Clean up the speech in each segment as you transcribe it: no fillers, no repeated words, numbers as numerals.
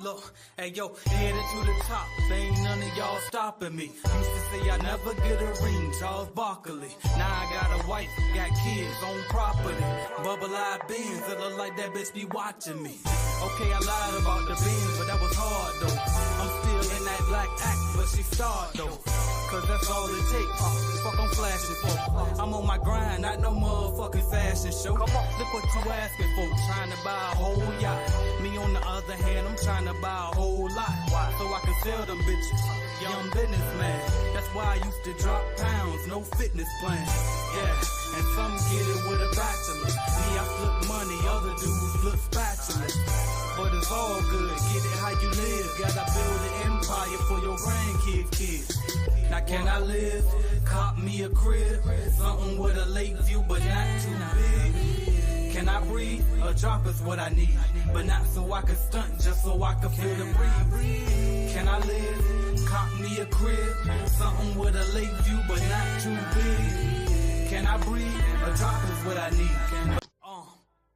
Look, hey yo, headed to the top, ain't none of y'all stopping me. Used to say I never get a ring, Charles Barkley. Now I got a wife, got kids, own property. Bubble-eyed beans, it look like that bitch be watching me. Okay, I lied about the beans, but that was hard though. I'm still in that black act, but she starred though. Cause that's all it takes, fuck I'm flashing for. I'm on my grind, not no motherfucking fashion show. Look what you asking for, trying to buy a whole yacht. Me on the other hand, I'm trying to buy a whole lot, so I can sell them bitches. Young businessman, that's why I used to drop pounds, no fitness plan. Yeah, and some get it with a bachelor. Me, I flip money, other dudes flip spatulas. But it's all good, get it how you live. Gotta build an empire for your grandkids, kids. Now can I live? Cop me a crib, something with a lake view, but not too big. Can I breathe? A drop is what I need, but not so I can stunt, just so I can feel the breeze. Can I live? Cop me a crib, something with a lake view, but not too big. Can I breathe? A drop is what I need.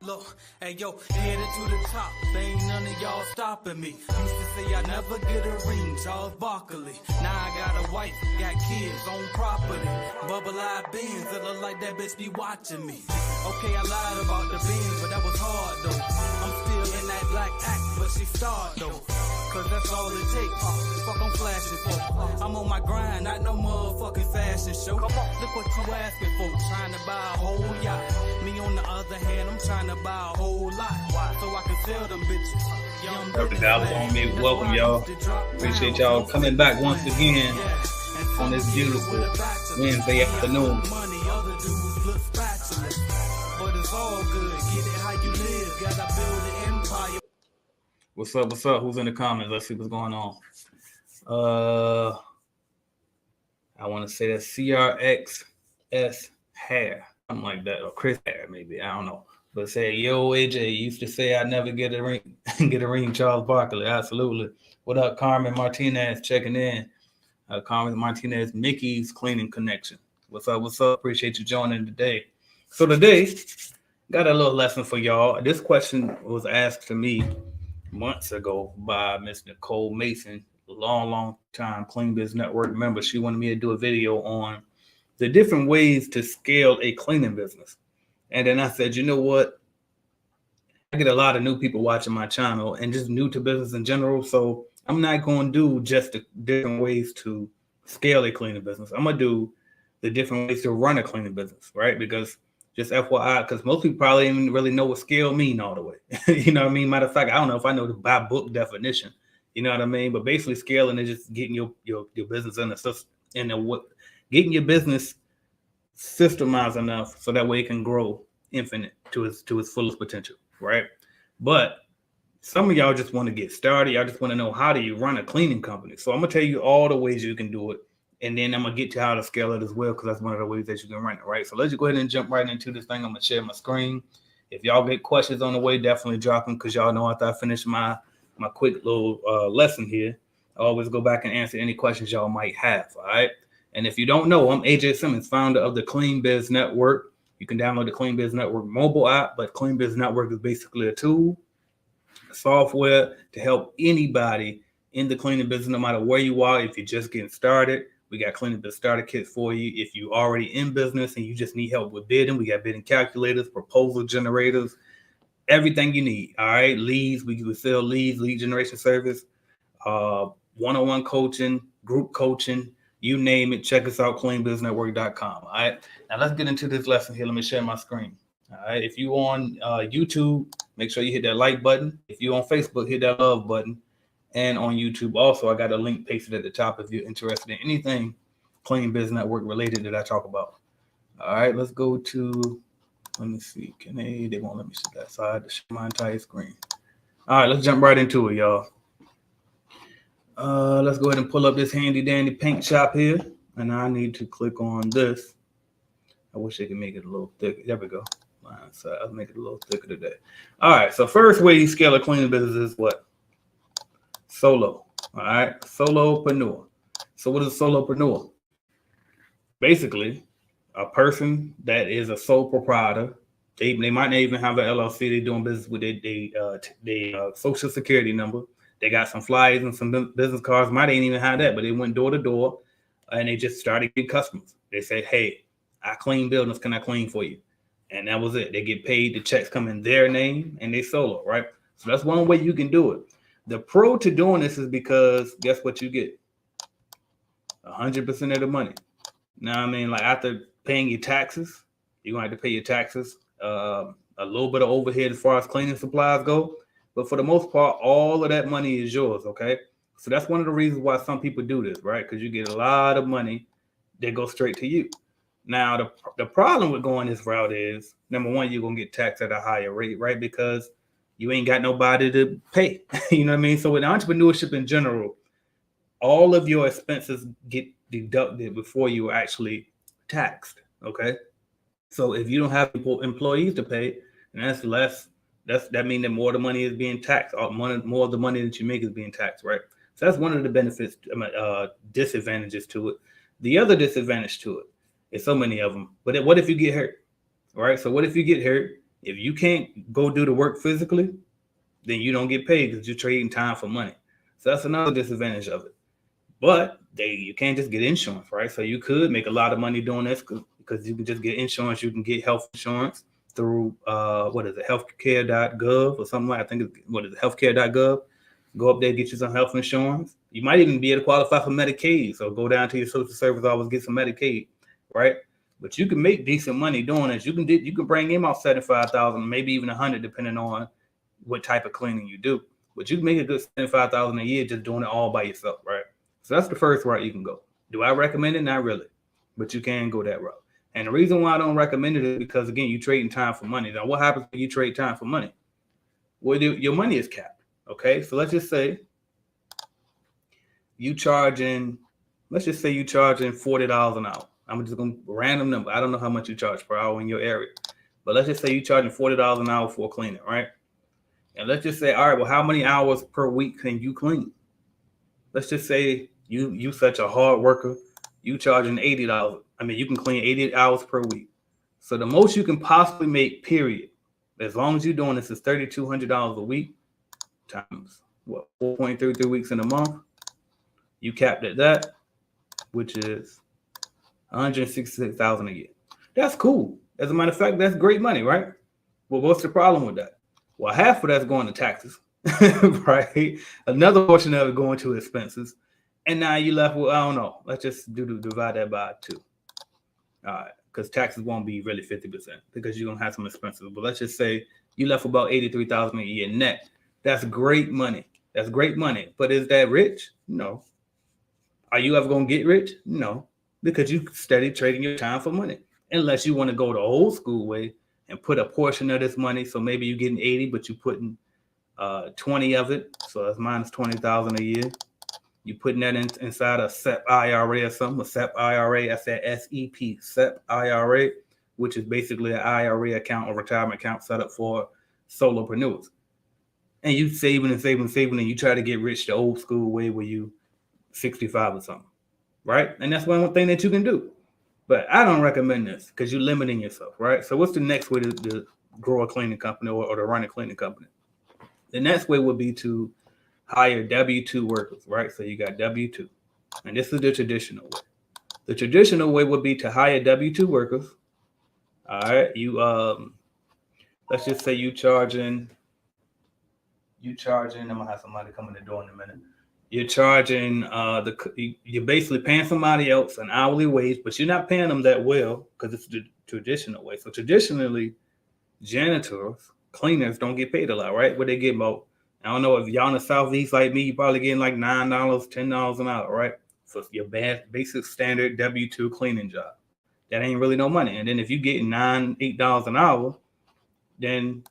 Look, hey yo, headed to the top, ain't none of y'all stopping me. Used to say I never get a ring, Charles Barkley. Now I got a wife, got kids, own property. Bubble-eyed beans, it look like that bitch be watching me. Okay, I lied about the beans, but that was hard though. I'm still in that black act, but she starred though. Cause that's all it takes, fuck I'm flashing for. I'm on my grind, not no motherfucking fashion show. Look what you asking for, trying to buy a whole yacht. Me on the other hand, I'm trying to buy a whole lot, so I can sell them bitches. Young that was on me. Welcome y'all. Appreciate y'all coming back once again on this beautiful Wednesday afternoon. What's up? What's up? Who's in the comments? Let's see what's going on. I want to say that CRXS Hair, something like that, or Chris Hair, maybe. I don't know. But say, yo, AJ used to say I never get a ring, Charles Barkley. Absolutely. What up, Carmen Martinez checking in. Carmen Martinez, Mickey's Cleaning Connection. What's up? What's up? Appreciate you joining today. So today, got a little lesson for y'all. This question was asked to me months ago by Miss Nicole Mason, a long time Clean Biz Network member. She wanted me to do a video on the different ways to scale a cleaning business. And then I said, you know what? I get a lot of new people watching my channel and just new to business in general. So I'm not going to do just the different ways to scale a cleaning business. I'm going to do the different ways to run a cleaning business, right? Because just FYI, because most people probably even really know what scale mean all the way. You know what I mean? Matter of fact, I don't know if I know the by book definition. You know what I mean? But basically scaling is just getting your business in the system, getting your business systemized enough so that way it can grow infinite to its fullest potential, right? But some of y'all just want to get started. Y'all just want to know, how do you run a cleaning company? So I'm gonna tell you all the ways you can do it, and then I'm gonna get to how to scale it as well, because that's one of the ways that you can run it, right? So let's just go ahead and jump right into this thing. I'm gonna share my screen. If y'all get questions on the way, definitely drop them, because y'all know after I finish my quick little lesson here, I always go back and answer any questions y'all might have. All right. And if you don't know, I'm AJ Simmons, founder of the Clean Biz Network. You can download the Clean Biz Network mobile app, but Clean Biz Network is basically a tool, a software to help anybody in the cleaning business, no matter where you are. If you're just getting started, we got Cleaning Biz starter kits for you. If you're already in business and you just need help with bidding, we got bidding calculators, proposal generators, everything you need. All right. Leads, we sell leads, lead generation service, one-on-one coaching, group coaching, you name it. Check us out, cleanbiznetwork.com. All right. Now let's get into this lesson here. Let me share my screen. All right. If you on YouTube, make sure you hit that like button. If you on Facebook, hit that love button. And on YouTube also, I got a link pasted at the top if you're interested in anything Clean Biz Network related that I talk about. All right. Let's go to, let me see. They won't let me see that side to show my entire screen. All right. Let's jump right into it, y'all. Let's go ahead and pull up this handy dandy paint shop here, and I need to click on this. I wish I could make it a little thicker. There we go. So I'll make it a little thicker today. All right. So first way you scale a cleaning business is what? Solo. All right. Solopreneur. So what is a solopreneur? Basically, a person that is a sole proprietor. They might not even have an LLC. They're doing business with their social security number. They got some flyers and some business cards. Might ain't even have that, but they went door to door and they just started getting customers. They say, hey, I clean buildings. Can I clean for you? And that was it. They get paid. The checks come in their name and they solo, right? So that's one way you can do it. The pro to doing this is because guess what you get? 100% of the money. Now, I mean, like after paying your taxes, you're going to have to pay your taxes, a little bit of overhead as far as cleaning supplies go. But for the most part, all of that money is yours, okay? So that's one of the reasons why some people do this, right? Because you get a lot of money that goes straight to you. Now, the problem with going this route is, number one, you're going to get taxed at a higher rate, right? Because you ain't got nobody to pay. You know what I mean? So with entrepreneurship in general, all of your expenses get deducted before you are actually taxed, okay? So if you don't have employees to pay, and that's less, that means that more of the money is being taxed, or more of the money that you make is being taxed, right? So that's one of the benefits, disadvantages to it. The other disadvantage to it is so many of them. But what if you get hurt, right? So what if you get hurt? If you can't go do the work physically, then you don't get paid because you're trading time for money. So that's another disadvantage of it. But you can't just get insurance, right? So you could make a lot of money doing this because you can just get insurance. You can get health insurance through healthcare.gov or something like I think it's healthcare.gov. Go up there, get you some health insurance. You might even be able to qualify for Medicaid. So go down to your social service office, get some Medicaid, right? But you can make decent money doing this. You can bring in about $75,000, maybe even $100,000, depending on what type of cleaning you do. But you can make a good $75,000 a year just doing it all by yourself, right? So that's the first route you can go. Do I recommend it? Not really, but you can go that route. And the reason why I don't recommend it is because, again, you're trading time for money. Now, what happens when you trade time for money? Well, your money is capped, okay? So let's just say you charging $40 an hour. I'm just going to random number. I don't know how much you charge per hour in your area, but let's just say you're charging $40 an hour for cleaning, right? And let's just say, all right, well, how many hours per week can you clean? Let's just say you such a hard worker, you charging $80. I mean, you can clean 80 hours per week. So the most you can possibly make, period, as long as you're doing this, is $3,200 a week times 4.33 weeks in a month. You capped at that, which is $166,000 a year. That's cool. As a matter of fact, that's great money, right? Well, what's the problem with that? Well, half of that's going to taxes, right? Another portion of it going to expenses. And now you left with, I don't know, let's just divide that by 2. All right, because taxes won't be really 50% because you're going to have some expenses. But let's just say you left about $83,000 a year net. That's great money. That's great money. But is that rich? No. Are you ever going to get rich? No, because you steady trading your time for money. Unless you want to go the old school way and put a portion of this money. So maybe you're getting 80, but you're putting 20 of it. So that's minus $20,000 a year. You putting that inside a SEP IRA or something, a SEP IRA, that's that SEP, SEP IRA, which is basically an IRA account or retirement account set up for solopreneurs. And you saving, and you try to get rich the old school way where you 65 or something, right? And that's one thing that you can do. But I don't recommend this because you're limiting yourself, right? So what's the next way to grow a cleaning company or to run a cleaning company? The next way would be to hire W-2 workers, right? So you got W-2. And this is the traditional way. The traditional way would be to hire W-2 workers. All right. You let's just say you charging, I'm gonna have somebody come in the door in a minute. You're charging you're basically paying somebody else an hourly wage, but you're not paying them that well because it's the traditional way. So traditionally, janitors, cleaners don't get paid a lot, right? What they get about, I don't know if y'all in the Southeast like me, you probably getting like $9, $10 an hour, right? So your basic standard W-2 cleaning job. That ain't really no money. And then if you get $9, $8 an hour, then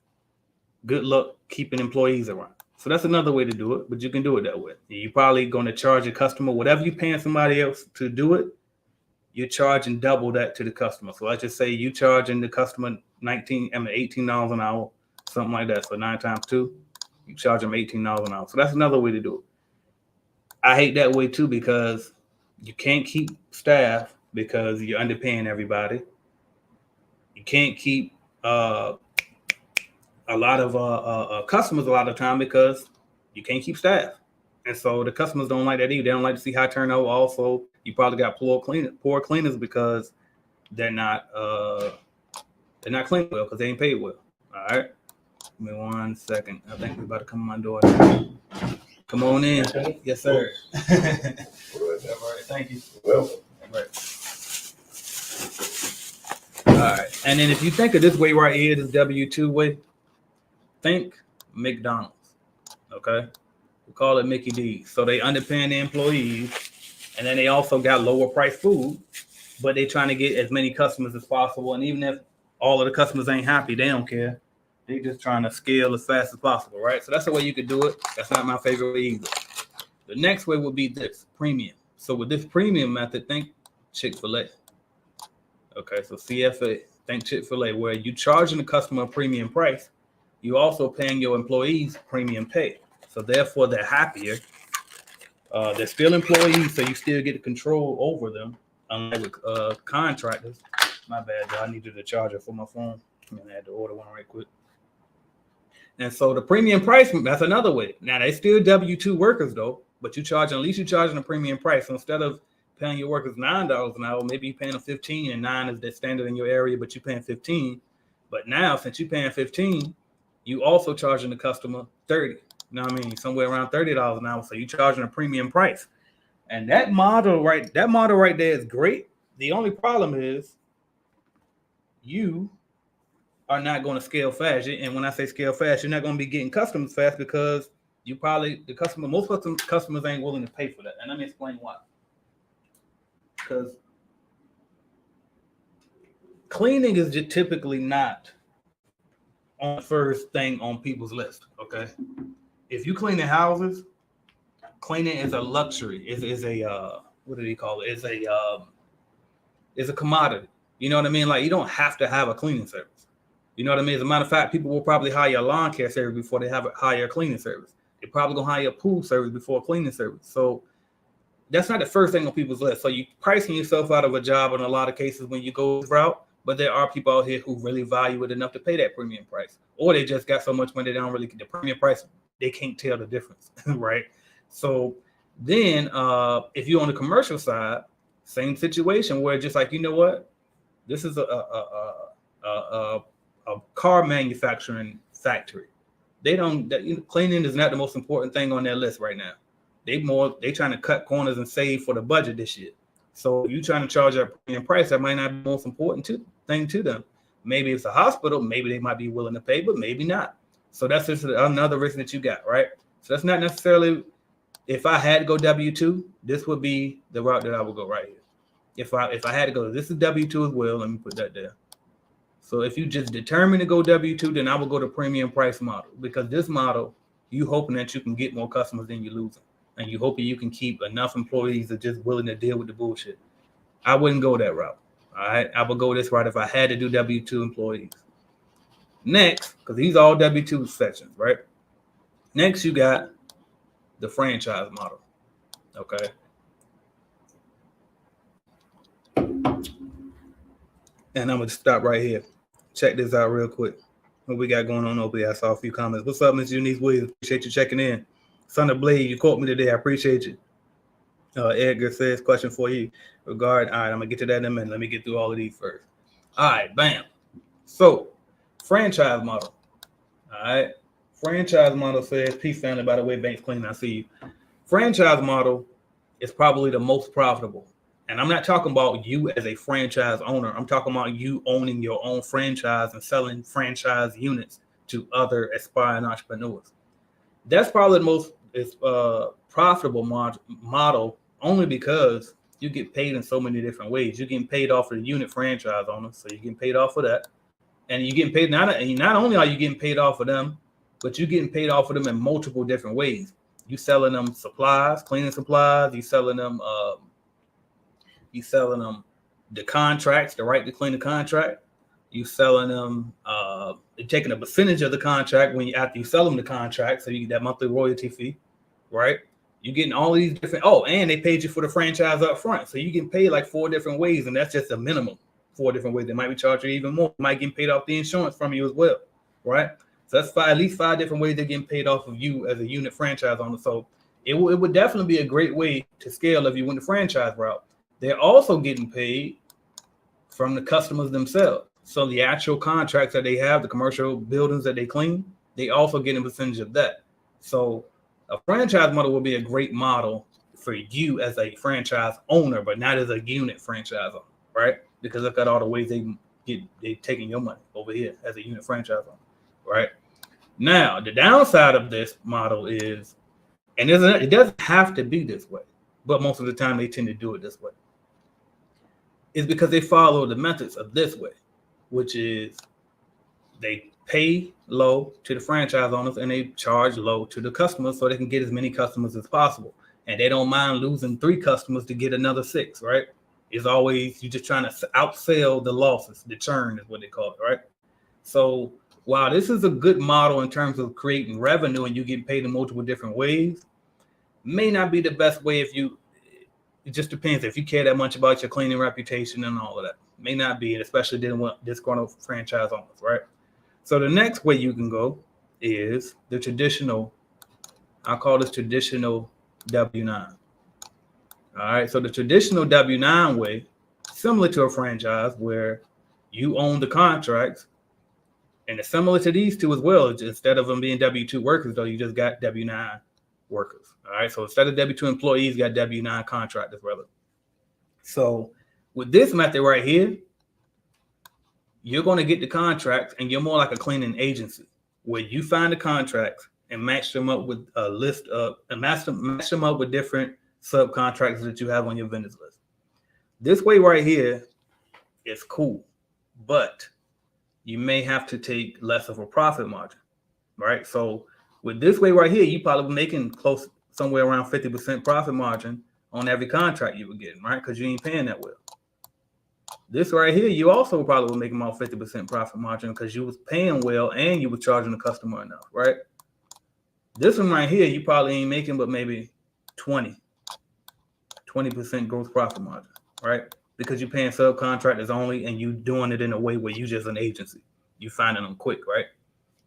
good luck keeping employees around. So that's another way to do it, but you can do it that way. You're probably going to charge a customer, whatever you're paying somebody else to do it, you're charging double that to the customer. So let's just say you charging the customer $18 an hour, something like that. So 9 times 2, you charge them $18 an hour. So that's another way to do it. I hate that way too because you can't keep staff because you're underpaying everybody. You can't keep a lot of customers a lot of time because you can't keep staff. And so the customers don't like that either. They don't like to see high turnover. Also, you probably got poor cleaners because they're not cleaning well because they ain't paid well. All right. Give me 1 second. I think we're about to come on my door. Come on in. Yes, sir. All right. Thank you. Welcome. All right. And then if you think of this way right here, this W-2 way, think McDonald's. Okay. We call it Mickey D's. So they underpaying the employees, and then they also got lower price food, but they're trying to get as many customers as possible. And even if all of the customers ain't happy, they don't care. They just trying to scale as fast as possible, right? So that's the way you could do it. That's not my favorite way either. The next way would be this, premium. So with this premium method, think Chick-fil-A. Okay, so CFA, think Chick-fil-A, where you charging the customer a premium price, you also paying your employees premium pay. So therefore, they're happier. They're still employees, so you still get the control over them. Unlike with contractors. My bad, y'all. I needed a charger for my phone. I'm gonna have to order one right quick. And so the premium price, that's another way. Now they still W-2 workers though, but at least you're charging a premium price. So instead of paying your workers $9 an hour, maybe you're paying them 15, and 9 is the standard in your area, but you're paying 15. But now, since you're paying 15, you also charging the customer 30. You know what I mean? Somewhere around $30 an hour. So you're charging a premium price. And that model right there is great. The only problem is you are not going to scale fast. And when I say scale fast, you're not going to be getting customers fast because most customers ain't willing to pay for that. And let me explain why. Because cleaning is just typically not on the first thing on people's list. Okay. If you clean the houses, cleaning is a luxury. Is a what do you call it? It's a commodity. You know what I mean? Like you don't have to have a cleaning service. You know what I mean? As a matter of fact, people will probably hire a lawn care service before they hire a cleaning service. They're probably gonna hire a pool service before a cleaning service. So that's not the first thing on people's list. So you pricing yourself out of a job in a lot of cases when you go this route. But there are people out here who really value it enough to pay that premium price, or they just got so much money they don't really get the premium price. They can't tell the difference, right? So then if you're on the commercial side, same situation where just like, you know what, this is a car manufacturing factory. Cleaning is not the most important thing on their list right now. They trying to cut corners and save for the budget this year. So if you're trying to charge a premium price, that might not be the most important thing to them. Maybe it's a hospital, maybe they might be willing to pay, but maybe not. So that's just another risk that you got, right? So that's not necessarily, if I had to go W-2, this would be the route that I would go right here. If I had to go, this is W-2 as well, let me put that there. So if you just determine to go W-2, then I would go to premium price model, because this model, you hoping that you can get more customers than you're losing. And you hoping you can keep enough employees that are just willing to deal with the bullshit. I wouldn't go that route. All right. I would go this route if I had to do W-2 employees. Next, because these are all W-2 sections, right? Next, you got the franchise model. Okay. And I'm going to stop right here. Check this out real quick. What we got going on over here? I saw a few comments. What's up, Ms. Eunice Williams? Appreciate you checking in. Son of Blade, you caught me today. I appreciate you. Edgar says, question for you. All right, I'm going to get to that in a minute. Let me get through all of these first. All right, bam. So, franchise model. All right. Franchise model says, peace family, by the way, Banks Clean, I see you. Franchise model is probably the most profitable. And I'm not talking about you as a franchise owner. I'm talking about you owning your own franchise and selling franchise units to other aspiring entrepreneurs. That's probably the most profitable model, only because you get paid in so many different ways. You're getting paid off of the unit franchise owner, so you're getting paid off of that. And you're getting paid, not only are you getting paid off of them, but you're getting paid off of them in multiple different ways. You selling them supplies, cleaning supplies. You selling them the contracts, the right to clean the contract. You selling them, taking a percentage of the contract after you sell them the contract, so you get that monthly royalty fee, right? You're getting all these different. Oh, and they paid you for the franchise up front, so you get paid like 4 different ways, and that's just a minimum. 4 different ways. They might be charging you even more. You might get paid off the insurance from you as well, right? So that's at least 5 different ways they're getting paid off of you as a unit franchise owner. So it would definitely be a great way to scale if you went the franchise route. They're also getting paid from the customers themselves. So the actual contracts that they have, the commercial buildings that they clean, they also get a percentage of that. So a franchise model will be a great model for you as a franchise owner, but not as a unit franchise owner, right? Because look at all the ways they taking your money over here as a unit franchise owner, right? Now, the downside of this model is, and it doesn't have to be this way, but most of the time they tend to do it this way, is because they follow the methods of this way, which is they pay low to the franchise owners and they charge low to the customers so they can get as many customers as possible. And they don't mind losing 3 customers to get another 6, right? It's always, you're just trying to outsell the losses. The churn is what they call it, right? So while this is a good model in terms of creating revenue and you get paid in multiple different ways, may not be the best way if you, it just depends if you care that much about your cleaning reputation and all of that. May not be, and especially didn't want disgruntled franchise owners, right? So the next way you can go is the traditional, I call this traditional W-9. All right, so the traditional W-9 way, similar to a franchise where you own the contracts, and it's similar to these two as well. Instead of them being W-2 workers, though, you just got W-9 workers. All right, so instead of W-2 employees, you got W-9 contractors, rather. So with this method right here, you're going to get the contracts, and you're more like a cleaning agency where you find the contracts and match them up with a list of, and match them up with different subcontractors that you have on your vendors list. This way right here is cool, but you may have to take less of a profit margin, right? So with this way right here, you probably making close somewhere around 50% profit margin on every contract you were getting, right? Because you ain't paying that well. This right here, you also probably were making about 50% profit margin because you was paying well and you were charging the customer enough, right? This one right here, you probably ain't making but maybe 20% gross profit margin, right? Because you're paying subcontractors only and you doing it in a way where you just an agency. You finding them quick, right?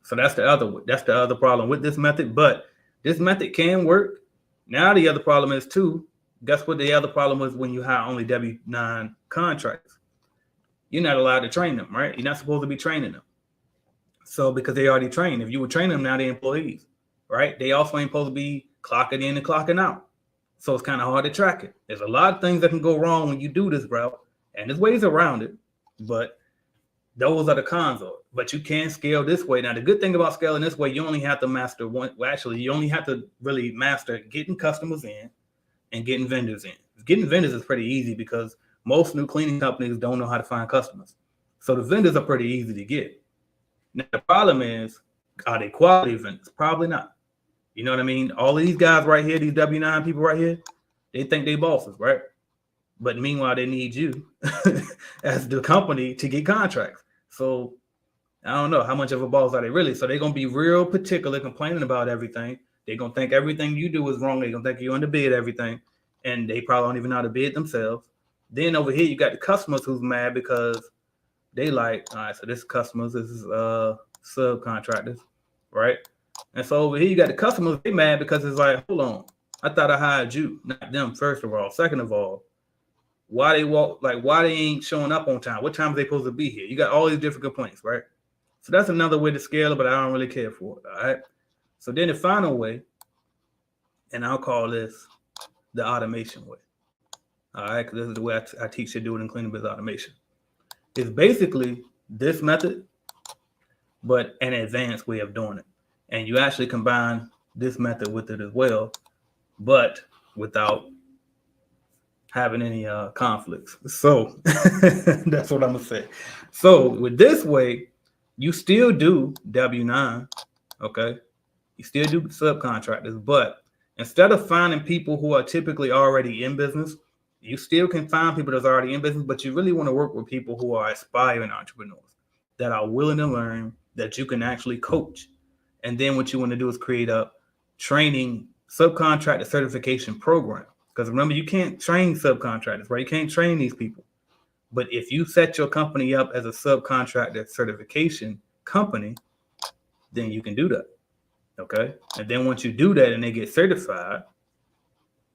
So that's the other problem with this method, but this method can work. Now the other problem is too, guess what the other problem is when you hire only W-9 contractors? You're not allowed to train them, right? You're not supposed to be training them. So because they already trained, if you were training them, now they're employees, right? They also ain't supposed to be clocking in and clocking out. So it's kind of hard to track it. There's a lot of things that can go wrong when you do this route, and there's ways around it, but those are the cons of it. But you can scale this way. Now, the good thing about scaling this way, you only have to master one. Well, actually, you only have to really master getting customers in and getting vendors in. Getting vendors is pretty easy because most new cleaning companies don't know how to find customers. So the vendors are pretty easy to get. Now, the problem is, are they quality vendors? Probably not. You know what I mean? All of these guys right here, these W-9 people right here, they think they bosses, right? But meanwhile, they need you as the company to get contracts. So I don't know how much of a boss are they really. So they're going to be real particular, complaining about everything. They're going to think everything you do is wrong. They're going to think you underbid everything. And they probably don't even know how to bid themselves. Then over here, you got the customers who's mad because they like, all right, so this is customers, this is subcontractors, right? And so over here, you got the customers, they mad because it's like, hold on, I thought I hired you, not them, first of all. Second of all, why they ain't showing up on time? What time are they supposed to be here? You got all these different complaints, right? So that's another way to scale it, but I don't really care for it, all right? So then the final way, and I'll call this the automation way, all right? Because this is the way I teach you to do it in cleaning business automation. It's basically this method, but an advanced way of doing it. And you actually combine this method with it as well, but without having any conflicts. So that's what I'm gonna say. So with this way, you still do W-9, okay? You still do subcontractors, but instead of finding people who are typically already in business, you still can find people that's already in business, but you really want to work with people who are aspiring entrepreneurs that are willing to learn, that you can actually coach. And then what you want to do is create a training subcontractor certification program. Because remember, you can't train subcontractors, right? You can't train these people. But if you set your company up as a subcontractor certification company, then you can do that. Okay. And then once you do that and they get certified,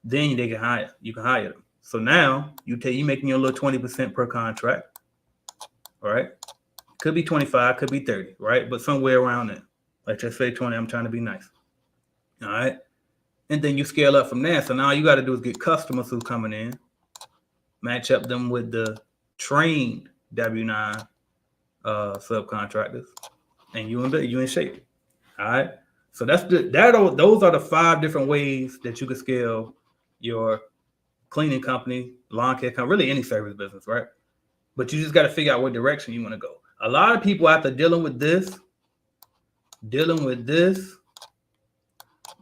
then they can hire. You can hire them. So now you making your little 20% per contract, all right? Could be 25, could be 30, right? But somewhere around there. Like just say 20. I'm trying to be nice. All right. And then you scale up from there. So now you got to do is get customers who coming in, match up them with the trained W9 subcontractors, and you in shape. All right. So those are the 5 different ways that you can scale your cleaning company, lawn care company, really any service business, right? But you just got to figure out what direction you want to go. A lot of people after dealing with this,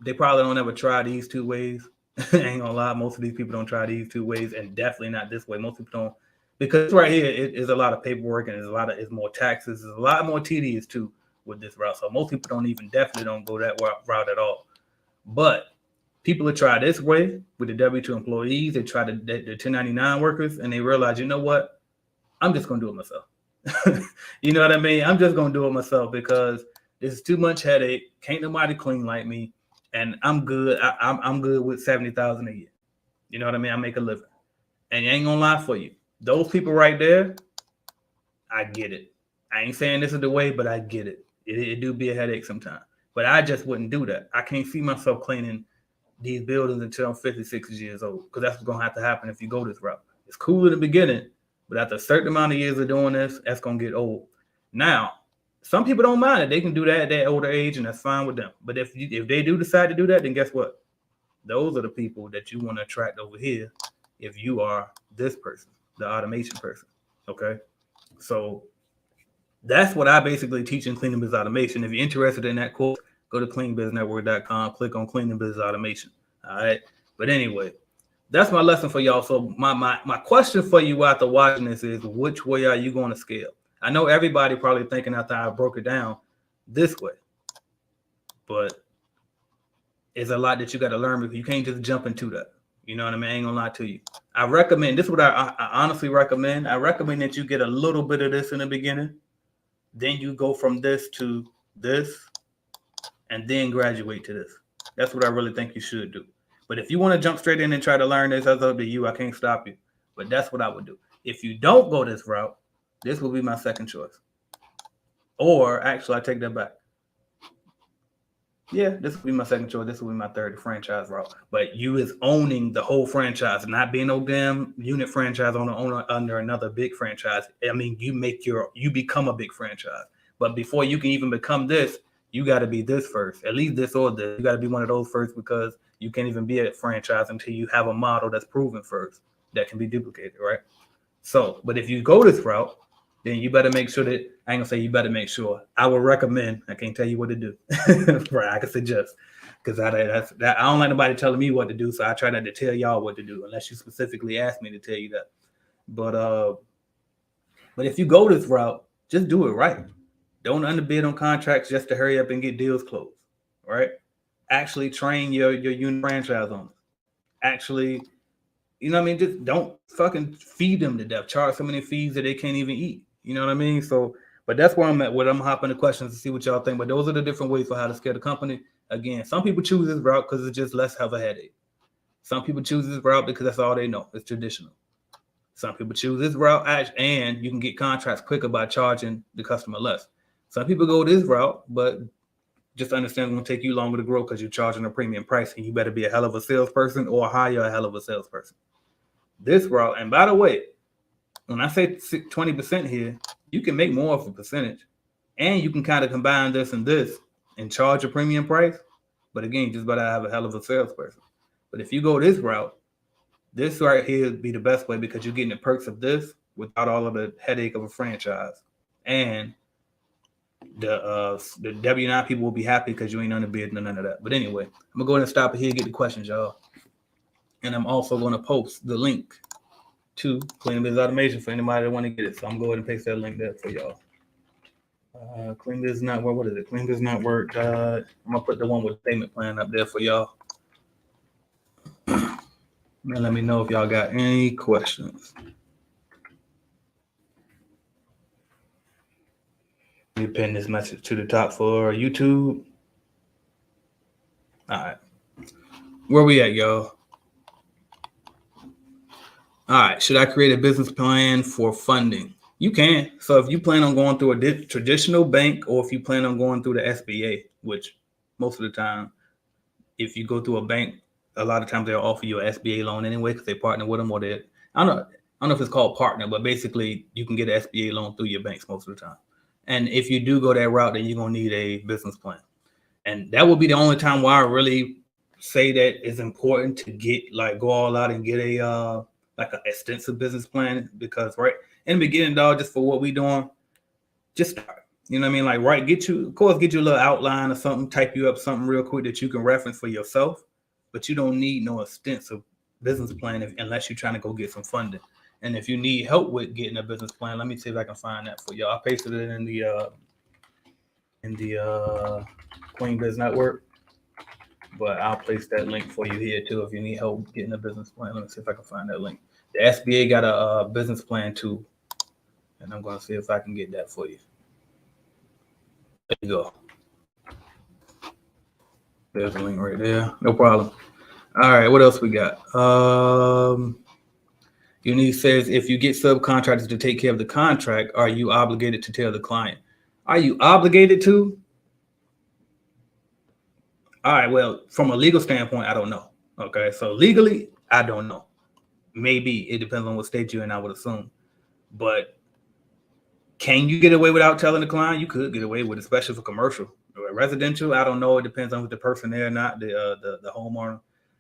they probably don't ever try these 2 ways. Ain't gonna lie, most of these people don't try these 2 ways, and definitely not this way. Most people don't, because right here it is a lot of paperwork and it's more taxes. There's a lot more tedious too with this route. So most people definitely don't go that route at all. But people that try this way with the W2 employees, they try the 1099 workers, and they realize, you know what? I'm just gonna do it myself. You know what I mean? I'm just gonna do it myself because this is too much headache. Can't nobody clean like me, and I'm good. I'm good with $70,000 a year. You know what I mean? I make a living, and you ain't gonna lie for you. Those people right there, I get it. I ain't saying this is the way, but I get it. It do be a headache sometimes, but I just wouldn't do that. I can't see myself cleaning these buildings until I'm 56 years old, because that's what's gonna have to happen if you go this route. It's cool in the beginning, but after a certain amount of years of doing this, that's gonna get old. Now, some people don't mind it. They can do that at that older age, and that's fine with them. But if they do decide to do that, then guess what? Those are the people that you want to attract over here if you are this person, the automation person. Okay? So that's what I basically teach in Cleaning Business Automation. If you're interested in that course, go to cleanbusinessnetwork.com, click on Cleaning Business Automation. All right? But anyway, that's my lesson for y'all. So my question for you after watching this is, which way are you going to scale? I know everybody probably thinking after I broke it down this way, but it's a lot that you got to learn, because you can't just jump into that. You know what I mean? I ain't gonna lie to you. I recommend, this is what I honestly recommend. I recommend that you get a little bit of this in the beginning, then you go from this to this, and then graduate to this. That's what I really think you should do. But if you want to jump straight in and try to learn this, that's up to you. I can't stop you. But that's what I would do. If you don't go this route, this will be my second choice. Or actually, I take that back. Yeah, this will be my second choice. This will be my third, franchise route. But you is owning the whole franchise, not being no damn unit franchise owner under another big franchise. I mean, you become a big franchise. But before you can even become this, you got to be this first. At least this or this. You got to be one of those first, because you can't even be a franchise until you have a model that's proven first that can be duplicated, right? So, but if you go this route, then you better make sure that, I ain't gonna say you better make sure. I would recommend, I can't tell you what to do. Right, I can suggest, because I don't like nobody telling me what to do, so I try not to tell y'all what to do unless you specifically ask me to tell you that. But if you go this route, just do it right. Don't underbid on contracts just to hurry up and get deals closed, right? Actually train your unit franchise owners. Actually, you know what I mean? Just don't fucking feed them to death. Charge so many fees that they can't even eat. You know what I mean? So, but that's where I'm at. I'm hopping the questions to see what y'all think. But those are the different ways for how to scale the company. Again, some people choose this route because it's just less of a headache. Some people choose this route because that's all they know. It's traditional. Some people choose this route, and you can get contracts quicker by charging the customer less. Some people go this route, but just understand it's going to take you longer to grow because you're charging a premium price, and you better be a hell of a salesperson or hire a hell of a salesperson. This route, and by the way, when I say 20% here, you can make more of a percentage, and you can kind of combine this and charge a premium price. But again, you just better have a hell of a salesperson. But if you go this route, this right here would be the best way, because you're getting the perks of this without all of the headache of a franchise. And the W9 people will be happy because you ain't underbid none of that. But anyway, I'm going to go ahead and stop it here and get the questions, y'all. And I'm also going to post the link to Cleaning Business Automation for anybody that want to get it. So I'm going to go ahead and paste that link there for y'all. Cleaning Business Network. What is it? Cleaning Business Network. I'm going to put the one with payment plan up there for y'all. And let me know if y'all got any questions. Let me pin this message to the top for YouTube. All right. Where we at, y'all? All right. Should I create a business plan for funding? You can. So if you plan on going through a traditional bank, or if you plan on going through the SBA, which most of the time, if you go through a bank, a lot of times they'll offer you an SBA loan anyway because they partner with them, or they I don't know if it's called partner, but basically you can get an SBA loan through your banks most of the time. And if you do go that route, then you're gonna need a business plan. And that would be the only time where I really say that it's important to get like go all out and get a like an extensive business plan, because right in the beginning, dog, just for what we doing, just start. You know what I mean? Like, right, get you, of course, get you a little outline or something, type you up something real quick that you can reference for yourself, but you don't need no extensive business plan unless you're trying to go get some funding. And if you need help with getting a business plan, let me see if I can find that for you. I pasted it in the Queen Biz Network, but I'll place that link for you here too if you need help getting a business plan. Let me see if I can find that link. The SBA got a business plan too, and I'm going to see if I can get that for you. There you go. There's a link right there. No problem. All right, what else we got? Unique says, if you get subcontractors to take care of the contract, are you obligated to tell the client? Are you obligated to? All right, well, from a legal standpoint, I don't know. Okay, so legally, I don't know. Maybe it depends on what state you're in, I would assume. But can you get away without telling the client? You could get away with it, especially for commercial. Residential, I don't know. It depends on who the person there, not the homeowner.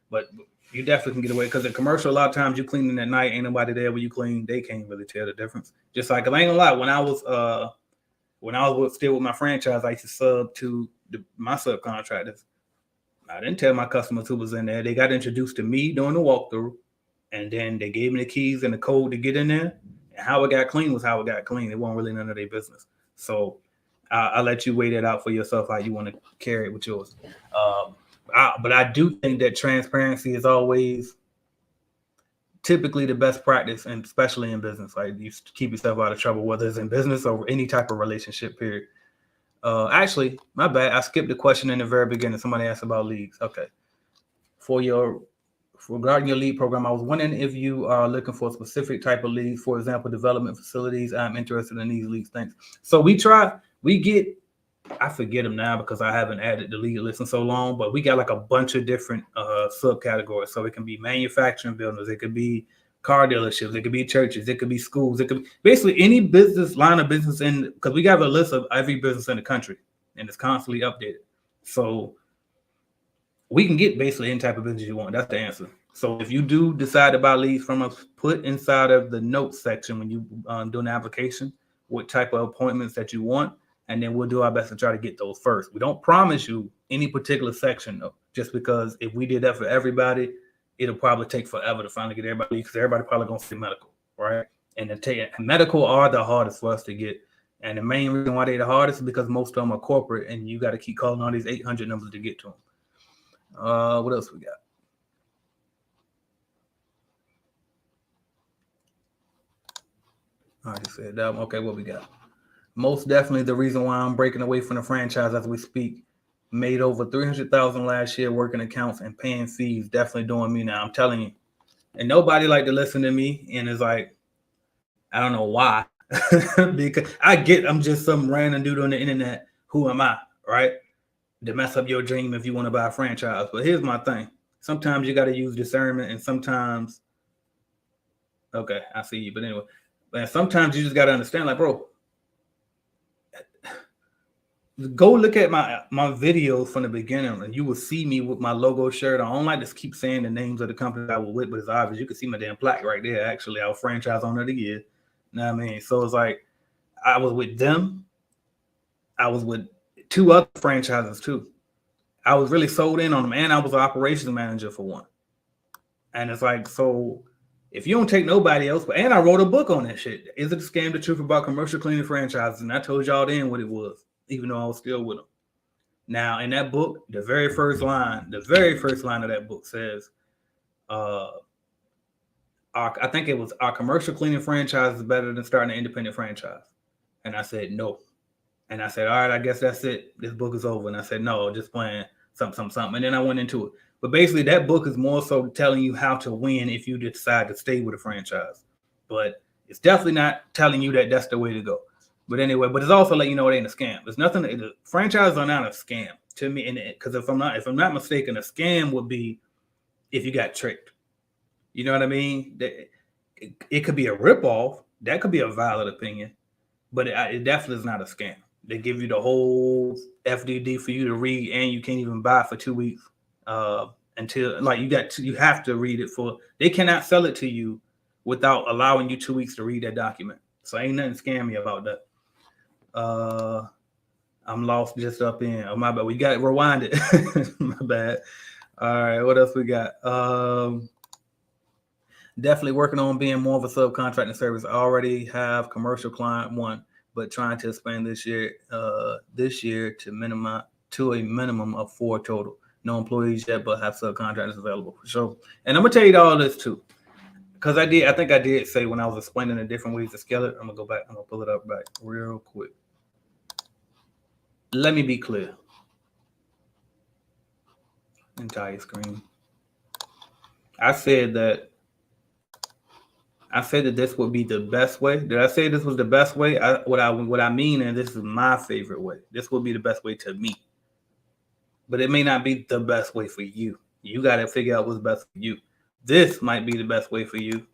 But you definitely can get away, because in commercial, a lot of times you cleaning at night, ain't nobody there when you clean. They can't really tell the difference. Just like, I ain't gonna lie, when I was still with my franchise, I used to sub to my subcontractors. I didn't tell my customers who was in there. They got introduced to me during the walkthrough, and then they gave me the keys and the code to get in there. And how it got clean was how it got clean. It wasn't really none of their business. So I'll let you weigh that out for yourself, how you want to carry it with yours. But I do think that transparency is always typically the best practice, and especially in business. Like, you keep yourself out of trouble, whether it's in business or any type of relationship, period. Actually, my bad. I skipped the question in the very beginning. Somebody asked about leads. Okay. Regarding your lead program, I was wondering if you are looking for a specific type of leads, for example, development facilities. I'm interested in these leads. Thanks. So I forget them now because I haven't added the lead list in so long, but we got like a bunch of different subcategories. So it can be manufacturing buildings, it could be car dealerships, it could be churches, it could be schools, it could be basically any business line of business, because we got a list of every business in the country, and it's constantly updated. So we can get basically any type of business you want. That's the answer. So if you do decide to buy leads from us, put inside of the notes section when you do an application what type of appointments that you want, and then we'll do our best to try to get those first. We don't promise you any particular section though, just because if we did that for everybody, it'll probably take forever to finally get everybody, because everybody probably gonna say medical, right? And medical are the hardest for us to get. And the main reason why they're the hardest is because most of them are corporate, and you got to keep calling all these 800 numbers to get to them. What else we got? I already said that. Okay, what we got? Most definitely the reason why I'm breaking away from the franchise as we speak. Made over 300,000 last year working accounts and paying fees. Definitely doing me now. I'm telling you. And nobody like to listen to me. And it's like, I don't know why. Because I'm just some random dude on the internet. Who am I, right? To mess up your dream if you want to buy a franchise. But here's my thing. Sometimes you got to use discernment, and sometimes, okay, I see you. But anyway, sometimes you just got to understand, like, bro, go look at my videos from the beginning, and you will see me with my logo shirt. I don't like to keep saying the names of the companies I was with, but it's obvious. You can see my damn plaque right there. Actually, I was franchise owner of the year. You know what I mean? So it's like, I was with them. I was with 2 other franchises too. I was really sold in on them, and I was an operations manager for one. And it's like, so if you don't take nobody else, and I wrote a book on that shit. Is it a scam? The truth about commercial cleaning franchises? And I told y'all then what it was, even though I was still with them. Now, in that book, the very first line of that book says, I think it was, our commercial cleaning franchise is better than starting an independent franchise. And I said, no. And I said, all right, I guess that's it. This book is over. And I said, no, just playing. something. And then I went into it. But basically, that book is more so telling you how to win if you decide to stay with a franchise. But it's definitely not telling you that that's the way to go. But anyway, but it's also letting you know it ain't a scam. There's nothing. The franchises are not a scam to me. Because if I'm not mistaken, a scam would be if you got tricked. You know what I mean? It could be a ripoff. That could be a valid opinion, but it definitely is not a scam. They give you the whole FDD for you to read, and you can't even buy it for 2 weeks until like you have to read it for. They cannot sell it to you without allowing you 2 weeks to read that document. So ain't nothing scammy about that. I'm lost just up in. Oh my bad. We got it rewinded. My bad. All right. What else we got? Definitely working on being more of a subcontracting service. I already have commercial client one, but trying to expand this year to a minimum of 4 total. No employees yet, but have subcontractors available for sure. And I'm gonna tell you all this too, because I think I did say when I was explaining the different ways to scale it. I'm gonna go back. I'm gonna pull it up back real quick. Let me be clear. Entire screen. I said that this would be the best way. Did I say this was the best way? What I mean, and this is my favorite way. This would be the best way to me. But it may not be the best way for you. You got to figure out what's best for you. This might be the best way for you.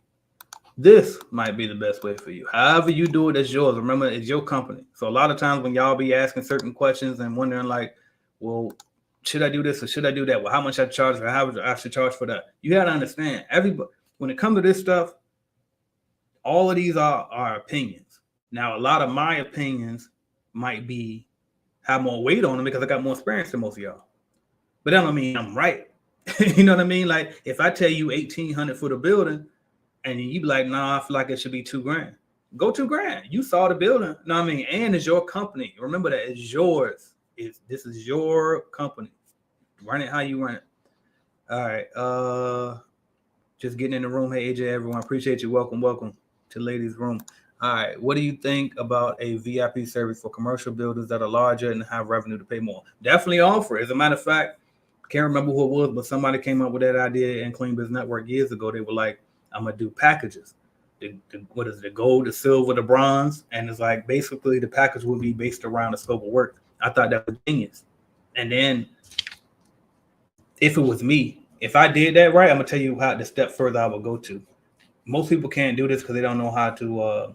This might be the best way for you. However you do it, it's yours. Remember, it's your company. So a lot of times when y'all be asking certain questions and wondering like, well, should I do this or should I do that? Well, how much I charge for how I should charge for that? You got to understand, everybody, when it comes to this stuff, all of these are opinions. Now, a lot of my opinions might have more weight on them because I got more experience than most of y'all. But that don't mean I'm right. You know what I mean? Like if I tell you 1,800 for the building and you be like, nah, I feel like it should be $2,000. Go $2,000. You saw the building. You know what I mean? And it's your company. Remember that it's yours. This is your company. Run it how you run it. All right. Just getting in the room. Hey, AJ, everyone. Appreciate you. Welcome to ladies' room. All right. What do you think about a VIP service for commercial builders that are larger and have revenue to pay more? Definitely offer. As a matter of fact, I can't remember who it was, but somebody came up with that idea in Clean Biz Network years ago. They were like, I'm going to do packages. What is it? The gold, the silver, the bronze. And it's like basically the package will be based around the scope of work. I thought that was genius. And then if it was me, if I did that right, I'm going to tell you how the step further I would go to. Most people can't do this because they don't know how to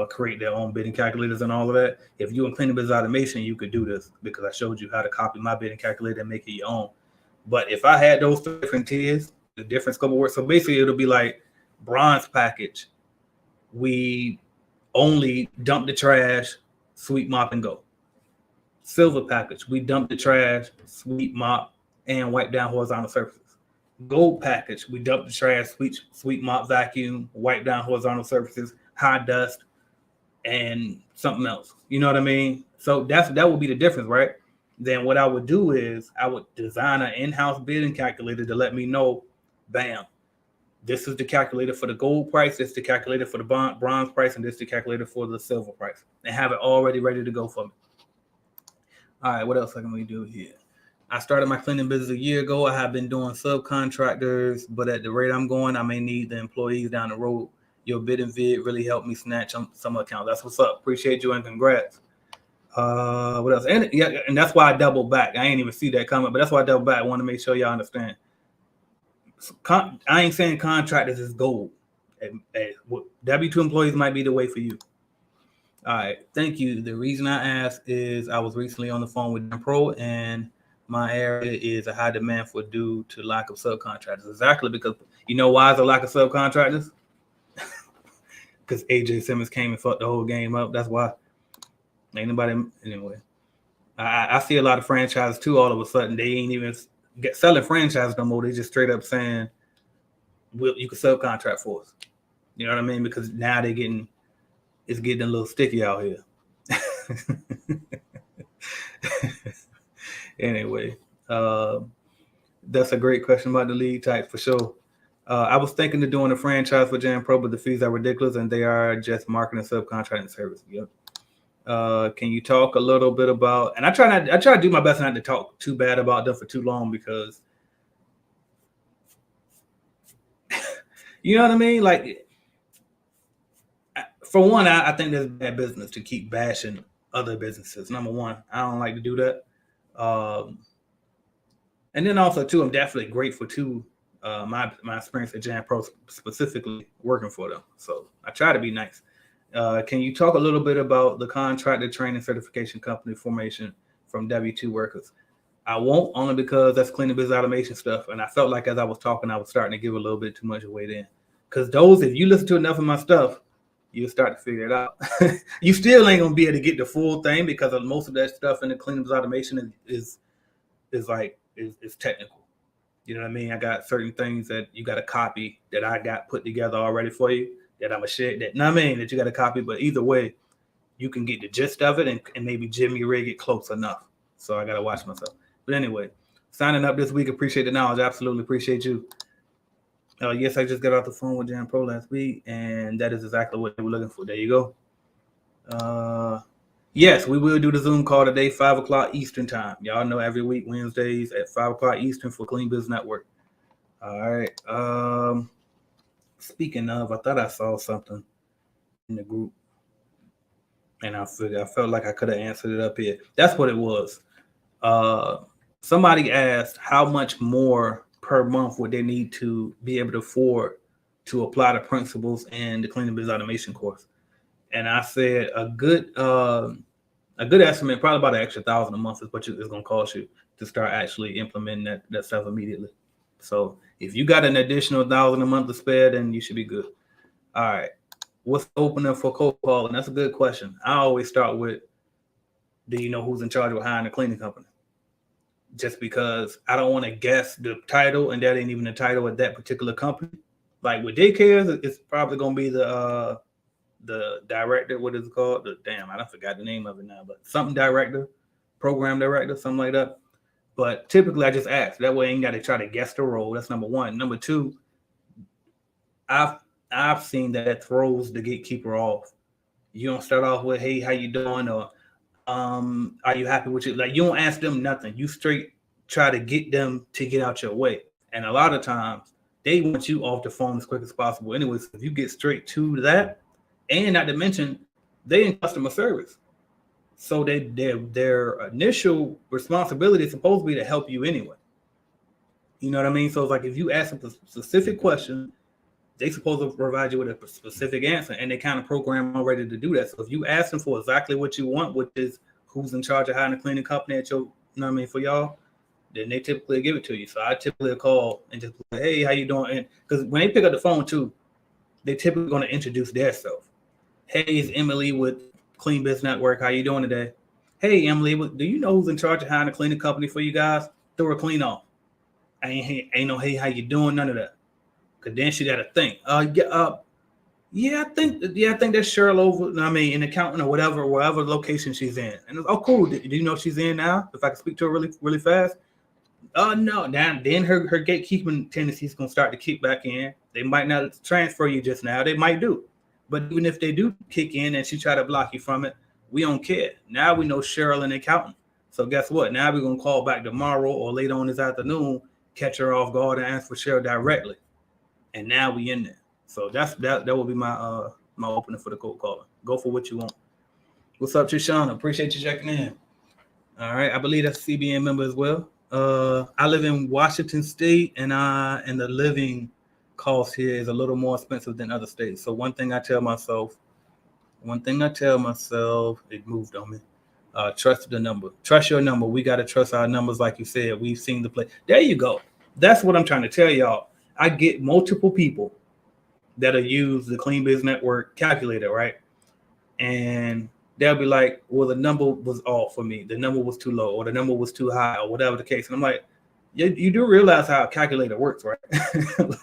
create their own bidding calculators and all of that. If you're in Clean Biz Automation, you could do this because I showed you how to copy my bidding calculator and make it your own. But if I had those different tiers, the different scope of work, so basically it'll be like bronze package. We only dump the trash, sweep, mop, and go. Silver package, we dump the trash, sweep, mop, and wipe down horizontal surfaces. Gold package, we dump the trash, sweep, mop, vacuum, wipe down horizontal surfaces, high dust, and something else. You know what I mean? So that would be the difference, right? Then what I would do is I would design an in-house bidding calculator to let me know, bam, this is the calculator for the gold price, this is the calculator for the bronze price, and this is the calculator for the silver price, and have it already ready to go for me. All right, what else can we do here? I started my cleaning business a year ago. I have been doing subcontractors, but at the rate I'm going, I may need the employees down the road. Your bidding vid really helped me snatch some accounts. That's what's up. Appreciate you and congrats. What else? And that's why I doubled back. I ain't even see that comment, but that's why I doubled back. I want to make sure y'all understand. I ain't saying contractors is gold. W2 employees might be the way for you. All right, thank you. The reason I asked is I was recently on the phone with Dan Pro, and my area is a high demand for due to lack of subcontractors. Exactly, because you know why is a lack of subcontractors? Because AJ Simmons came and fucked the whole game up. That's why. Ain't nobody anyway. I see a lot of franchises too. All of a sudden, they ain't even selling franchises no more. They just straight up saying, "You can subcontract for us." You know what I mean? Because now it's getting a little sticky out here. Anyway, that's a great question about the lead type for sure. I was thinking of doing a franchise for Jan Pro, but the fees are ridiculous and they are just marketing subcontracting service. Yep. Can you talk a little bit about? And I try to do my best not to talk too bad about them for too long because you know what I mean. Like, for one, I think there's bad business to keep bashing other businesses. Number one, I don't like to do that. And then also too, I'm definitely grateful to my experience at Jan Pro, specifically working for them. So I try to be nice. Can you talk a little bit about the contractor training certification company formation from W-2 workers? I won't, only because that's cleaning business automation stuff. And I felt like as I was talking, I was starting to give a little bit too much away then. Because those, if you listen to enough of my stuff, you'll start to figure it out. You still ain't gonna be able to get the full thing because of most of that stuff in the cleaning business automation is technical. You know what I mean? I got certain things that you got to copy that I got put together already for you that I'm gonna share. That, know what I mean, that you got to copy. But either way, you can get the gist of it and maybe Jimmy rig it close enough. So I got to watch myself. But anyway, signing up this week. Appreciate the knowledge. Absolutely appreciate you. Yes, I just got off the phone with Jan Pro last week, and that is exactly what they were looking for. There you go. Yes, we will do the Zoom call today, 5 o'clock Eastern time. Y'all know every week, Wednesdays at 5 o'clock Eastern for Clean Business Network. All right. Speaking of, I thought I saw something in the group, and I felt like I could have answered it up here. That's what it was. Somebody asked how much more per month would they need to be able to afford to apply the principles in the Cleaning Business Automation course. And I said a good estimate, probably about an extra $1,000 a month is what it's going to cost you to start actually implementing that stuff immediately. So if you got an additional $1,000 a month to spare, then you should be good. All right. What's the opener for cold calling? That's a good question. I always start with, do you know who's in charge of hiring the cleaning company? Just because I don't want to guess the title, and that ain't even the title of that particular company. Like with daycares, it's probably going to be the director. What is it called? I forgot the name of it now, but something director, program director, something like that. But typically I just ask. That way I ain't got to try to guess the role. That's number one. Number two, I've seen that throws the gatekeeper off. You don't start off with, hey, how you doing? Or are you happy with it? Like, you don't ask them nothing. You straight try to get them to get out your way. And a lot of times they want you off the phone as quick as possible. Anyways, if you get straight to that, and not to mention they in customer service. So their initial responsibility is supposed to be to help you anyway. You know what I mean? So it's like if you ask them a specific question, they supposed to provide you with a specific answer, and they kind of program already to do that. So if you ask them for exactly what you want, which is who's in charge of hiring a cleaning company at your, you know what I mean, for y'all, then they typically give it to you. So I typically call and just say, hey, how you doing? And because when they pick up the phone too, they typically going to introduce themselves. Hey, it's Emily with Clean Business Network. How you doing today? Hey, Emily, do you know who's in charge of hiring a cleaning company for you guys? Throw a clean off. Ain't no, hey, how you doing? None of that. Cause then she got to think. I think that's Cheryl over. I mean, in accounting or whatever location she's in. And it's, oh, cool. Do you know she's in now? If I can speak to her really, really fast. No. Then her gatekeeping tendency is gonna start to kick back in. They might not transfer you just now. They might do. But even if they do kick in and she try to block you from it, we don't care. Now we know Cheryl in accounting. So guess what? Now we're going to call back tomorrow or later on this afternoon, catch her off guard and ask for Cheryl directly. And now we in there. So that will be my opening for the cold calling. Go for what you want. What's up, Trishana? Appreciate you checking in. All right. I believe that's a CBN member as well. I live in Washington State, and the living cost here is a little more expensive than other states. So one thing I tell myself, it moved on me. Trust the number. Trust your number. We got to trust our numbers. Like you said, we've seen the play. There you go. That's what I'm trying to tell y'all. I get multiple people that'll use the Clean Business Network calculator, right? And they'll be like, well, the number was off for me. The number was too low, or the number was too high, or whatever the case. And I'm like, you do realize how a calculator works, right?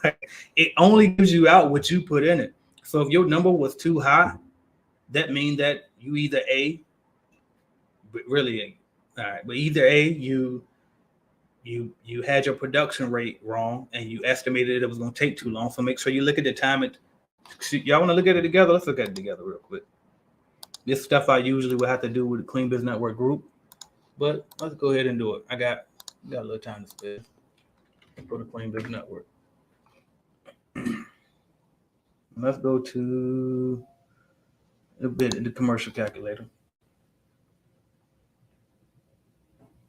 Like, it only gives you out what you put in it. So if your number was too high, that means that you either you had your production rate wrong and you estimated it was going to take too long. So make sure you look at the time. Y'all want to look at it together? Let's look at it together real quick. This stuff I usually would have to do with the Clean Biz Network group, but let's go ahead and do it. I got a little time to spare for the Clean Biz Network. Let's go to the commercial calculator.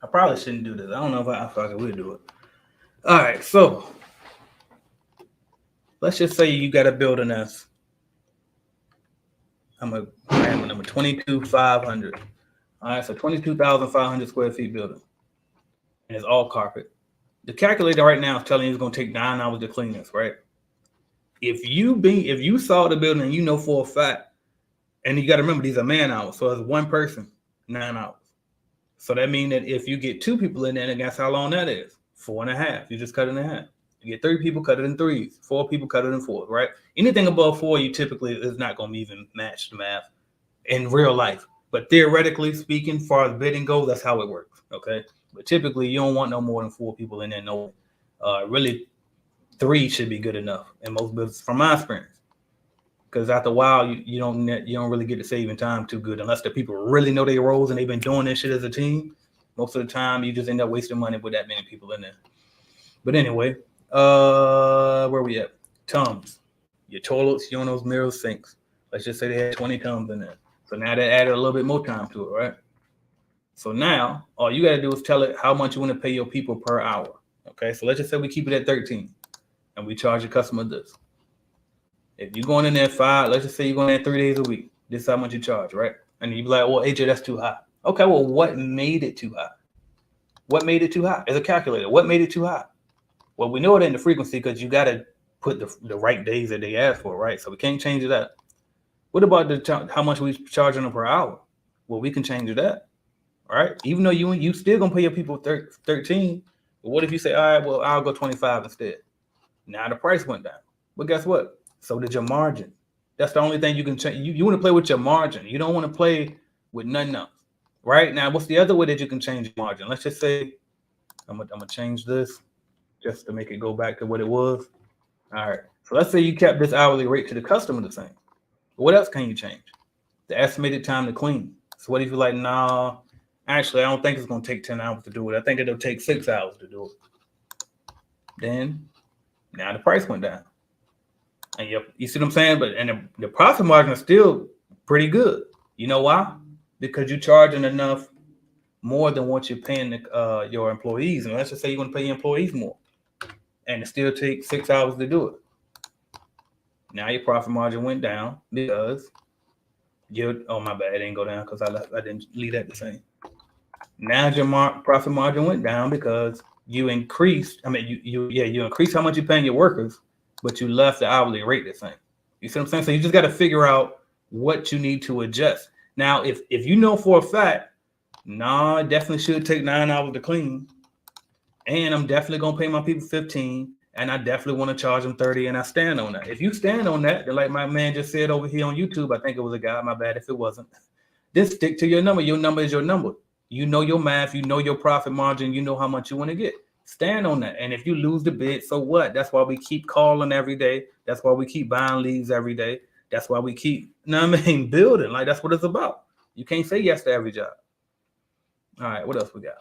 I probably shouldn't do this. I don't know if I will do it. All right, so let's just say you got a building that's I'm a random number 22,500. All right, so 22,500 square feet building, and it's all carpet. The calculator right now is telling you it's going to take 9 hours to clean this, right? If you saw the building and you know for a fact, and you got to remember these are man hours, so it's one person, 9 hours. So that means that if you get 2 people in there, and guess how long that is? 4.5. You just cut it in half. You get 3 people, cut it in 3s. 4 people, cut it in 4s, right? Anything above 4, you typically is not going to even match the math in real life. But theoretically speaking, as far as bidding goes, that's how it works, okay? But typically, you don't want no more than 4 people in there. No, really, 3 should be good enough in most businesses, from my experience. Because after a while, you don't really get to saving time too good unless the people really know their roles and they've been doing this shit as a team. Most of the time, you just end up wasting money with that many people in there. But anyway, where we at? Tums. Your toilets, urinals, mirrors, sinks. Let's just say they had 20 tums in there. So now they added a little bit more time to it, right? So now all you got to do is tell it how much you want to pay your people per hour. Okay, so let's just say we keep it at 13 and we charge the customer this. If you're going in there 5, let's just say you're going in there 3 days a week, this is how much you charge, right? And you be like, well, AJ, that's too high. Okay, well, what made it too high? What made it too high? It's a calculator. What made it too high? Well, we know it in the frequency because you got to put the right days that they ask for, right? So we can't change that. What about how much we charging them per hour? Well, we can change that, right? Even though you still going to pay your people 13, but what if you say, all right, well, I'll go 25 instead? Now the price went down. But guess what? So did your margin. That's the only thing you can change. You want to play with your margin. You don't want to play with nothing else. Right? Now, what's the other way that you can change your margin? Let's just say I'm gonna change this just to make it go back to what it was. All right. So let's say you kept this hourly rate to the customer the same. What else can you change? The estimated time to clean. So what if you're like, nah, actually, I don't think it's gonna take 10 hours to do it. I think it'll take 6 hours to do it. Then now the price went down. And you see what I'm saying? But the profit margin is still pretty good. You know why? Because you're charging enough more than what you're paying your employees. And let's just say you want to pay your employees more. And it still takes 6 hours to do it. Now your profit margin went down because oh my bad, it didn't go down because I didn't leave that the same. Now your profit margin went down because you increased. You increased how much you're paying your workers, but you left the hourly rate the same. You see what I'm saying? So you just got to figure out what you need to adjust. Now, if you know for a fact, nah, it definitely should take 9 hours to clean, and I'm definitely gonna pay my people 15, and I definitely want to charge them 30, and I stand on that. If you stand on that, like my man just said over here on YouTube, I think it was a guy, my bad if it wasn't. Just stick to your number. Your number is your number. You know your math, you know your profit margin, you know how much you want to get. Stand on that. And if you lose the bid, so what? That's why we keep calling every day. That's why we keep buying leads every day. That's why we keep, building. Like, that's what it's about. You can't say yes to every job. All right, what else we got?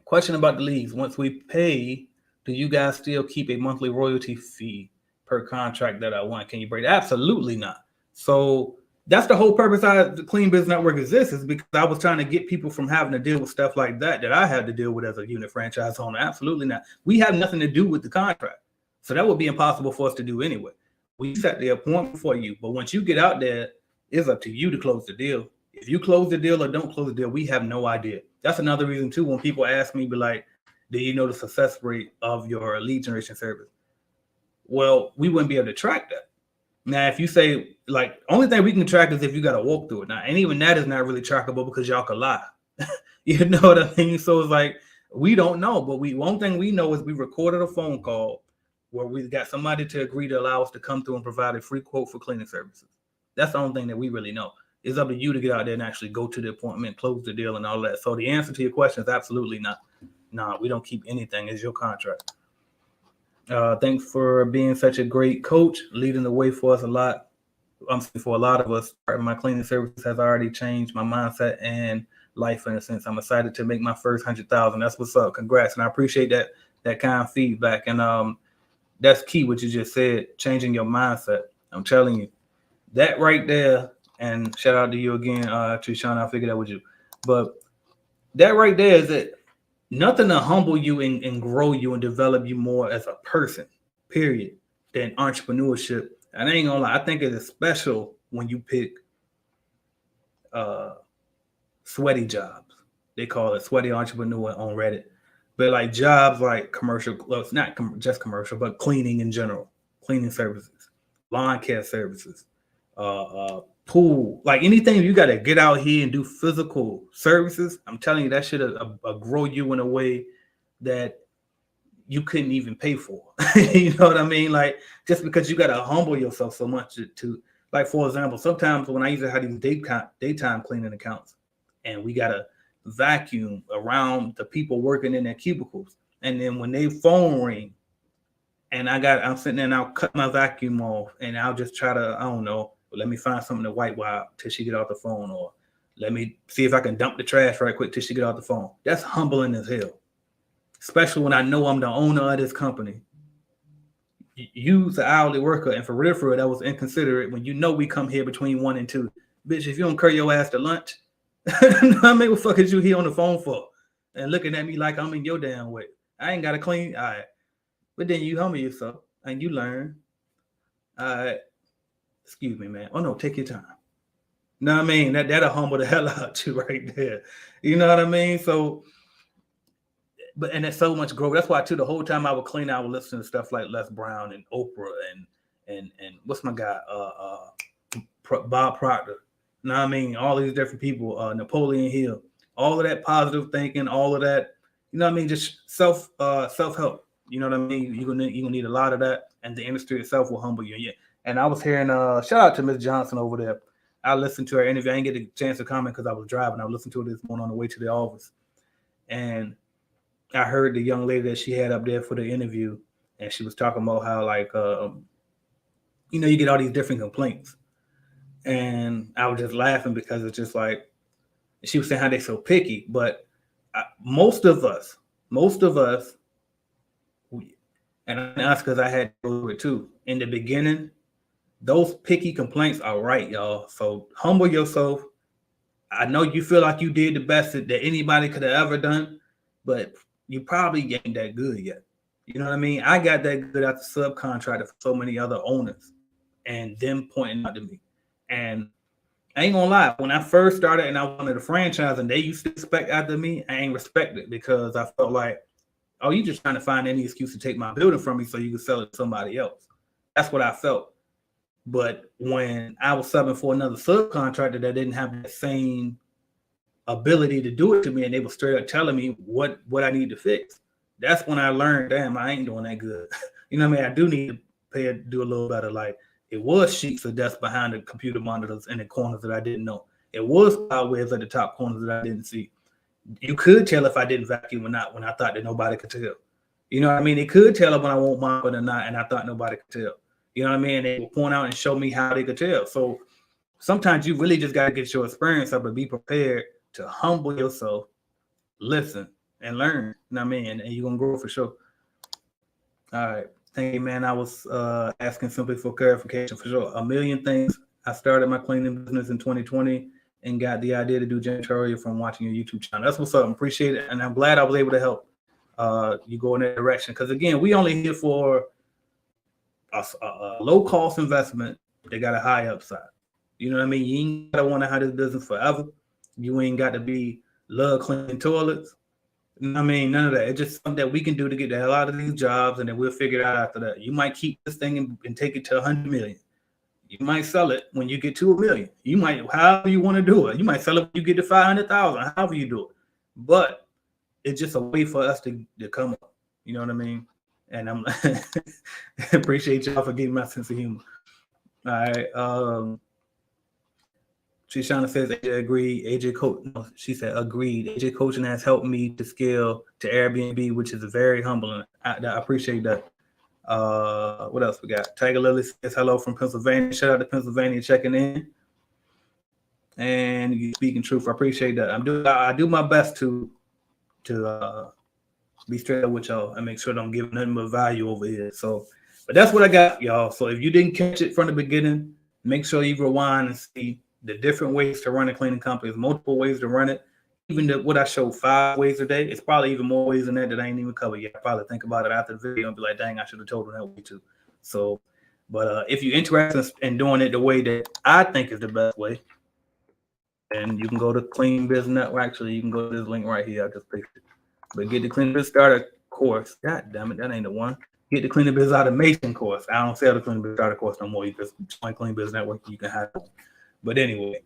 Question about the leads. Once we pay, do you guys still keep a monthly royalty fee per contract that I want? Can you break it? Absolutely not. So that's the whole purpose of the Clean Biz Network exists, is because I was trying to get people from having to deal with stuff like that I had to deal with as a unit franchise owner. Absolutely not. We have nothing to do with the contract. So that would be impossible for us to do anyway. We set the appointment for you. But once you get out there, it's up to you to close the deal. If you close the deal or don't close the deal, we have no idea. That's another reason too, when people ask me, be like, do you know the success rate of your lead generation service? Well, we wouldn't be able to track that. Now, if you say, like, only thing we can track is if you got to walk through it. Now, and even that is not really trackable because y'all could lie. You know what I mean? So it's like, we don't know. But one thing we know is we recorded a phone call where we got somebody to agree to allow us to come through and provide a free quote for cleaning services. That's the only thing that we really know. It's up to you to get out there and actually go to the appointment, close the deal and all that. So the answer to your question is absolutely not. No, we don't keep anything. It's your contract. Thanks for being such a great coach, leading the way for us a lot. I'm saying for a lot of us, my cleaning services has already changed my mindset and life in a sense. I'm excited to make my first 100,000. That's what's up. Congrats, and I appreciate that kind of feedback. And that's key what you just said, changing your mindset. I'm telling you, that right there. And shout out to you again, Trishawn. I figured that with you, but that right there is it. Nothing to humble you and grow you and develop you more as a person, period, than entrepreneurship. And I ain't gonna lie, I think it's special when you pick uh sweaty jobs. They call it sweaty entrepreneur on Reddit. But like jobs like commercial, well, it's not just commercial, but cleaning in general, cleaning services, lawn care services, pool, like anything you got to get out here and do physical services. I'm telling you, that should grow you in a way that you couldn't even pay for. You know what I mean? Like just because you got to humble yourself so much to, like for example, sometimes when I used to have these daytime cleaning accounts, and we got to vacuum around the people working in their cubicles, and then when they phone ring, and I'm sitting there and I'll cut my vacuum off, and I'll just try to, I don't know, let me find something to wipe out till she get off the phone, or let me see if I can dump the trash right quick till she get off the phone. That's humbling as hell, especially when I know I'm the owner of this company. Use the hourly worker, and for real, that was inconsiderate when you know we come here between 1 and 2. Bitch, if you don't curry your ass to lunch, I mean, what the fuck is you here on the phone for? And looking at me like I'm in your damn way. I ain't got to clean. All right. But then you humble yourself and you learn. All right. Excuse me, man. Oh, no, take your time. You know what I mean? That'll humble the hell out you right there. You know what I mean? So, and there's so much growth. That's why, too, the whole time I would clean, I would listen to stuff like Les Brown and Oprah and what's my guy? Bob Proctor. You know what I mean? All these different people, Napoleon Hill, all of that positive thinking, all of that, you know what I mean? Just self-help. You know what I mean? You're gonna need a lot of that, and the industry itself will humble you. Yeah. And I was hearing shout out to Miss Johnson over there. I listened to her interview. I didn't get a chance to comment because I was driving. I listened to it this morning on the way to the office. And I heard the young lady that she had up there for the interview, and she was talking about how, like, you get all these different complaints. And I was just laughing because it's just like, she was saying how they're so picky, but most of us, and that's because I had to do it too. In the beginning, those picky complaints are right, y'all. So humble yourself. I know you feel like you did the best that anybody could have ever done, but you probably ain't that good yet. You know what I mean? I got that good after subcontractor for so many other owners and them pointing out to me. And I ain't gonna lie, when I first started and I wanted a franchise and they used to expect after me, I ain't respect it because I felt like, oh, you just trying to find any excuse to take my building from me so you can sell it to somebody else. That's what I felt. But when I was subbing for another subcontractor that didn't have the same ability to do it to me, and they were straight up telling me what I need to fix, that's when I learned, damn, I ain't doing that good. You know what I mean? I do need to do a little better. Like, it was sheets of dust behind the computer monitors in the corners that I didn't know. It was cobwebs at the top corners that I didn't see. You could tell if I didn't vacuum or not when I thought that nobody could tell. You know what I mean? It could tell when I won't mop it or not, and I thought nobody could tell. You know what I mean? They will point out and show me how they could tell. So sometimes you really just got to get your experience up and be prepared to humble yourself, listen, and learn. You know what I mean? And you're going to grow for sure. All right. Thank you, man. I was asking simply for clarification for sure. A million things. I started my cleaning business in 2020 and got the idea to do janitorial from watching your YouTube channel. That's what's up. I appreciate it. And I'm glad I was able to help you go in that direction. Because, again, we only here for a low-cost investment. They got a high upside. You know what I mean? You ain't got to want to have this business forever. You ain't got to be love cleaning toilets. I mean, none of that. It's just something that we can do to get the hell out of these jobs, and then we'll figure it out after that. You might keep this thing and take it to 100 million. You might sell it when you get to 1 million. You might, however you want to do it. You might sell it when you get to 500,000, however you do it. But it's just a way for us to come up. You know what I mean? And I'm appreciate y'all for getting my sense of humor. All right. Trishana says AJ agreed. AJ coach. No, she said agreed. AJ coaching has helped me to scale to Airbnb, which is very humbling. I appreciate that. What else we got? Tiger Lily says hello from Pennsylvania. Shout out to Pennsylvania checking in. And you speaking truth. I appreciate that. I do my best to be straight up with y'all and make sure I don't give nothing but value over here. So, but that's what I got, y'all. So if you didn't catch it from the beginning, make sure you rewind and see the different ways to run a cleaning company. There's multiple ways to run it. Even what I showed 5 ways a day, it's probably even more ways than that I ain't even covered yet. I probably think about it after the video and be like, dang, I should have told them that way too. So, but if you're interested in doing it the way that I think is the best way, then you can go to Clean Biz Network. Actually, you can go to this link right here. I just picked it. But get the Clean Biz Starter course. God damn it, that ain't the one. Get the Clean Biz Automation course. I don't sell the Clean Biz Starter course no more. You just join Clean Biz Network. You can have it. But anyway,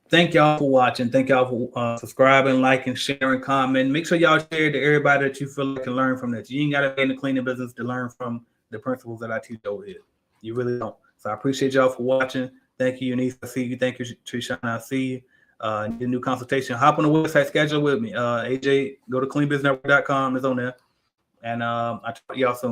thank y'all for watching. Thank y'all for subscribing, liking, sharing, commenting. Make sure y'all share to everybody that you feel like can learn from this. You ain't got to be in the cleaning business to learn from the principles that I teach over here. You really don't. So I appreciate y'all for watching. Thank you, Eunice. I see you. Thank you, Trishana. I see you. Need a new consultation. Hop on the website, schedule with me. AJ, go to cleanbiznetwork.com. It's on there. And I'll talk to y'all soon.